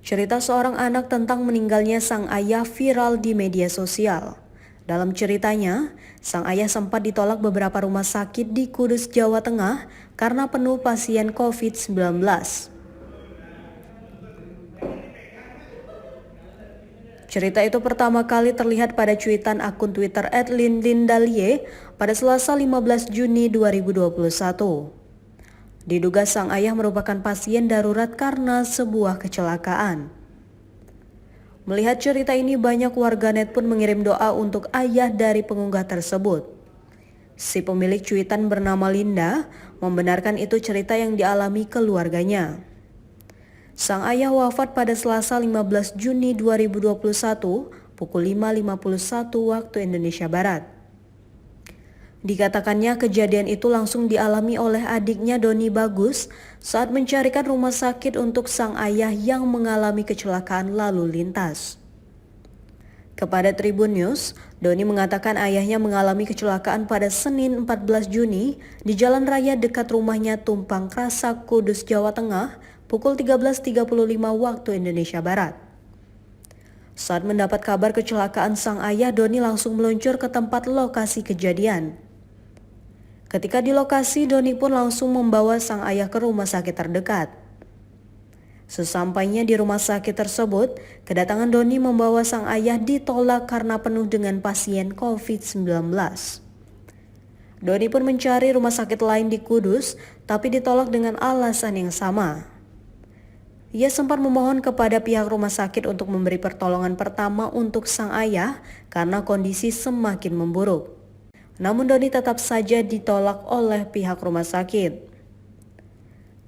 Cerita seorang anak tentang meninggalnya sang ayah viral di media sosial. Dalam ceritanya, sang ayah sempat ditolak beberapa rumah sakit di Kudus, Jawa Tengah karena penuh pasien COVID-19. Cerita itu pertama kali terlihat pada cuitan akun Twitter @lindlindalie pada Selasa 15 Juni 2021. Diduga sang ayah merupakan pasien darurat karena sebuah kecelakaan. Melihat cerita ini, banyak warganet pun mengirim doa untuk ayah dari pengunggah tersebut. Si pemilik cuitan bernama Linda membenarkan itu cerita yang dialami keluarganya. Sang ayah wafat pada Selasa 15 Juni 2021 pukul 5.51 waktu Indonesia Barat. Dikatakannya kejadian itu langsung dialami oleh adiknya Doni Bagus saat mencarikan rumah sakit untuk sang ayah yang mengalami kecelakaan lalu lintas. Kepada Tribun News, Doni mengatakan ayahnya mengalami kecelakaan pada Senin 14 Juni di jalan raya dekat rumahnya Tumpang Krasak, Kudus, Jawa Tengah pukul 13.35 waktu Indonesia Barat. Saat mendapat kabar kecelakaan sang ayah, Doni langsung meluncur ke tempat lokasi kejadian. Ketika di lokasi, Doni pun langsung membawa sang ayah ke rumah sakit terdekat. Sesampainya di rumah sakit tersebut, kedatangan Doni membawa sang ayah ditolak karena penuh dengan pasien COVID-19. Doni pun mencari rumah sakit lain di Kudus, tapi ditolak dengan alasan yang sama. Ia sempat memohon kepada pihak rumah sakit untuk memberi pertolongan pertama untuk sang ayah karena kondisi semakin memburuk. Namun Doni tetap saja ditolak oleh pihak rumah sakit.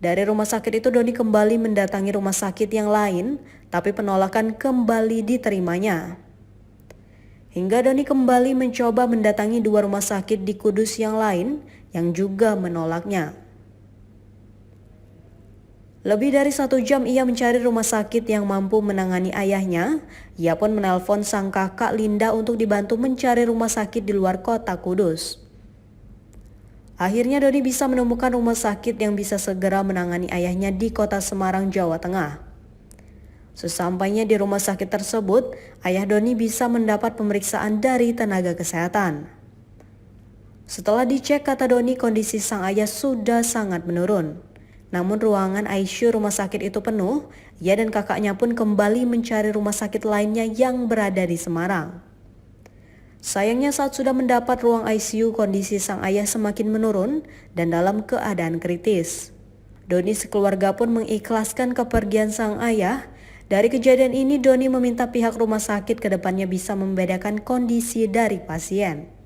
Dari rumah sakit itu Doni kembali mendatangi rumah sakit yang lain, tapi penolakan kembali diterimanya. Hingga Doni kembali mencoba mendatangi dua rumah sakit di Kudus yang lain yang juga menolaknya. Lebih dari 1 jam ia mencari rumah sakit yang mampu menangani ayahnya. Ia pun menelpon sang kakak Linda untuk dibantu mencari rumah sakit di luar kota Kudus. Akhirnya Doni bisa menemukan rumah sakit yang bisa segera menangani ayahnya di kota Semarang, Jawa Tengah. Sesampainya di rumah sakit tersebut, ayah Doni bisa mendapat pemeriksaan dari tenaga kesehatan. Setelah dicek, kata Doni, kondisi sang ayah sudah sangat menurun. Namun ruangan ICU rumah sakit itu penuh, ia dan kakaknya pun kembali mencari rumah sakit lainnya yang berada di Semarang. Sayangnya saat sudah mendapat ruang ICU, kondisi sang ayah semakin menurun dan dalam keadaan kritis. Doni sekeluarga pun mengikhlaskan kepergian sang ayah. Dari kejadian ini, Doni meminta pihak rumah sakit ke depannya bisa membedakan kondisi dari pasien.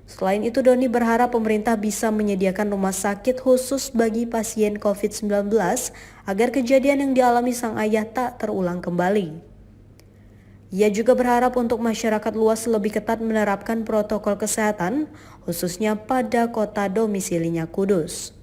Selain itu, Doni berharap pemerintah bisa menyediakan rumah sakit khusus bagi pasien COVID-19 agar kejadian yang dialami sang ayah tak terulang kembali. Ia juga berharap untuk masyarakat luas lebih ketat menerapkan protokol kesehatan, khususnya pada kota domisilinya Kudus.